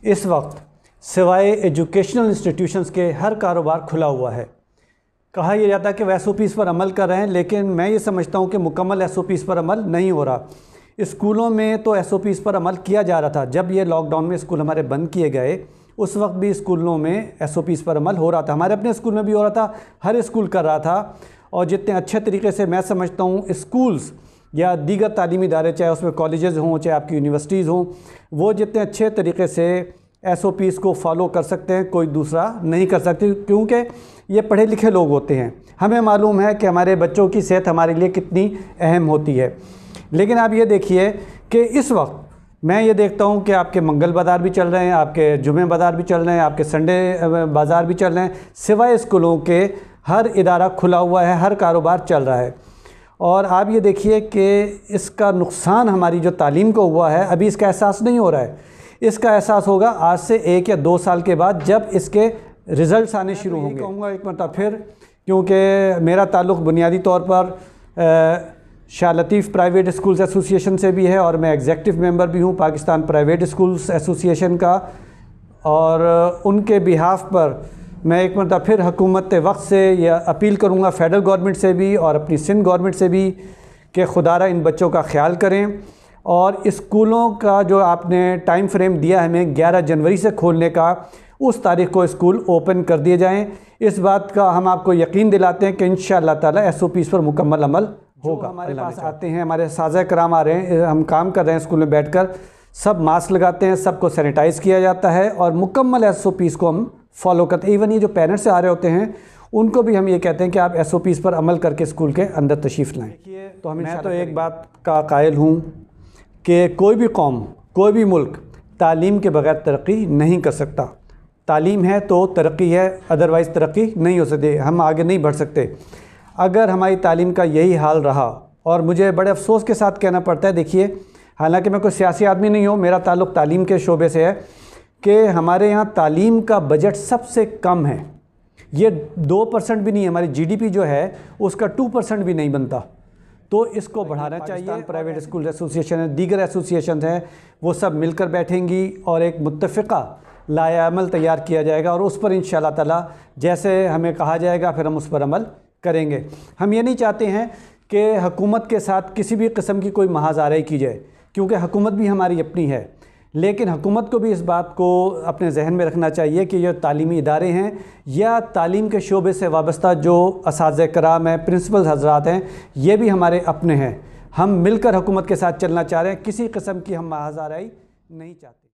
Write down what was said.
اس وقت سوائے educational institutions کے ہر کاروبار کھلا ہوا ہے۔ کہا یہ جاتا ہے کہ وہ ایس او پیز پر عمل کر رہے ہیں، لیکن میں یہ سمجھتا ہوں کہ مکمل ایس او پیز پر عمل نہیں ہو رہا۔ اسکولوں میں تو ایس او پیز پر عمل کیا جا رہا تھا۔ جب یہ لاک ڈاؤن میں اسکول ہمارے بند کیے گئے اس وقت بھی اسکولوں میں ایس او پیز پر عمل ہو رہا تھا، ہمارے اپنے اسکول میں بھی ہو رہا تھا، ہر اسکول کر رہا تھا۔ اور جتنے اچھے طریقے سے میں سمجھتا ہوں اسکولز یا دیگر تعلیمی ادارے، چاہے اس میں کالجز ہوں چاہے آپ کی یونیورسٹیز ہوں، وہ جتنے اچھے طریقے سے ایس او پیز کو فالو کر سکتے ہیں کوئی دوسرا نہیں کر سکتے، کیونکہ یہ پڑھے لکھے لوگ ہوتے ہیں۔ ہمیں معلوم ہے کہ ہمارے بچوں کی صحت ہمارے لیے کتنی اہم ہوتی ہے۔ لیکن آپ یہ دیکھیے کہ اس وقت میں یہ دیکھتا ہوں کہ آپ کے منگل بازار بھی چل رہے ہیں، آپ کے جمعہ بازار بھی چل رہے ہیں، آپ کے سنڈے بازار بھی چل رہے ہیں، سوائے اسکولوں کے ہر ادارہ کھلا ہوا ہے، ہر کاروبار چل رہا ہے۔ اور آپ یہ دیکھیے کہ اس کا نقصان ہماری جو تعلیم کو ہوا ہے، ابھی اس کا احساس نہیں ہو رہا ہے۔ اس کا احساس ہوگا آج سے 1 یا 2 سال کے بعد، جب اس کے رزلٹس آنے شروع ہوں گے۔ کہوں گا ایک مرتبہ پھر، کیونکہ میرا تعلق بنیادی طور پر شاہ لطیف پرائیویٹ اسکولز ایسوسی ایشن سے بھی ہے، اور میں ایگزیکٹو ممبر بھی ہوں پاکستان پرائیویٹ اسکولز ایسوسی ایشن کا، اور ان کے بیہاف پر میں ایک مرتبہ پھر حکومت وقت سے یہ اپیل کروں گا، فیڈرل گورنمنٹ سے بھی اور اپنی سندھ گورنمنٹ سے بھی، کہ خدا را ان بچوں کا خیال کریں، اور اسکولوں کا جو آپ نے ٹائم فریم دیا ہمیں 11 جنوری سے کھولنے کا، اس تاریخ کو اسکول اوپن کر دیے جائیں۔ اس بات کا ہم آپ کو یقین دلاتے ہیں کہ انشاءاللہ تعالی ایس او پیز پر مکمل عمل ہوگا۔ ہمارے پاس آتے ہیں، ہمارے اساتذہ کرام آ رہے ہیں، ہم کام کر رہے ہیں اسکول میں بیٹھ کر، سب ماسک لگاتے ہیں، سب کو سینیٹائز کیا جاتا ہے، اور مکمل ایس او پیز کو ہم فالو کرتے ہیں۔ ایون یہ جو پیرنٹس سے آ رہے ہوتے ہیں ان کو بھی ہم یہ کہتے ہیں کہ آپ ایس او پیز پر عمل کر کے اسکول کے اندر تشریف لائیں۔ تو میں تو ایک بات کا قائل ہوں کہ کوئی بھی قوم، کوئی بھی ملک تعلیم کے بغیر ترقی نہیں کر سکتا۔ تعلیم ہے تو ترقی ہے، ادروائز ترقی نہیں ہو سکتی، ہم آگے نہیں بڑھ سکتے۔ اگر ہماری تعلیم کا یہی حال رہا، اور مجھے بڑے افسوس کے ساتھ کہنا پڑتا ہے، دیکھیے حالانکہ میں کوئی سیاسی آدمی نہیں ہوں، میرا تعلق تعلیم کے شعبے سے ہے، کہ ہمارے یہاں تعلیم کا بجٹ سب سے کم ہے۔ یہ 2% بھی نہیں ہے، ہماری جی ڈی پی جو ہے اس کا 2% بھی نہیں بنتا۔ تو اس کو بڑھانا چاہیے۔ پرائیویٹ اسکول ایسوسی ایشن ہے، دیگر ایسوسی ایشنز ہیں، وہ سب مل کر بیٹھیں گی اور ایک متفقہ لائحہ عمل تیار کیا جائے گا، اور اس پر انشاءاللہ تعالی جیسے ہمیں کہا جائے گا پھر ہم اس پر عمل کریں گے۔ ہم یہ نہیں چاہتے ہیں کہ حکومت کے ساتھ کسی بھی قسم کی کوئی محاذ آرائی کی جائے، کیونکہ حکومت بھی ہماری اپنی ہے، لیکن حکومت کو بھی اس بات کو اپنے ذہن میں رکھنا چاہیے کہ یہ تعلیمی ادارے ہیں یا تعلیم کے شعبے سے وابستہ جو اساتذہ کرام ہیں، پرنسپل حضرات ہیں، یہ بھی ہمارے اپنے ہیں۔ ہم مل کر حکومت کے ساتھ چلنا چاہ رہے ہیں، کسی قسم کی ہم محاذ آرائی نہیں چاہتے۔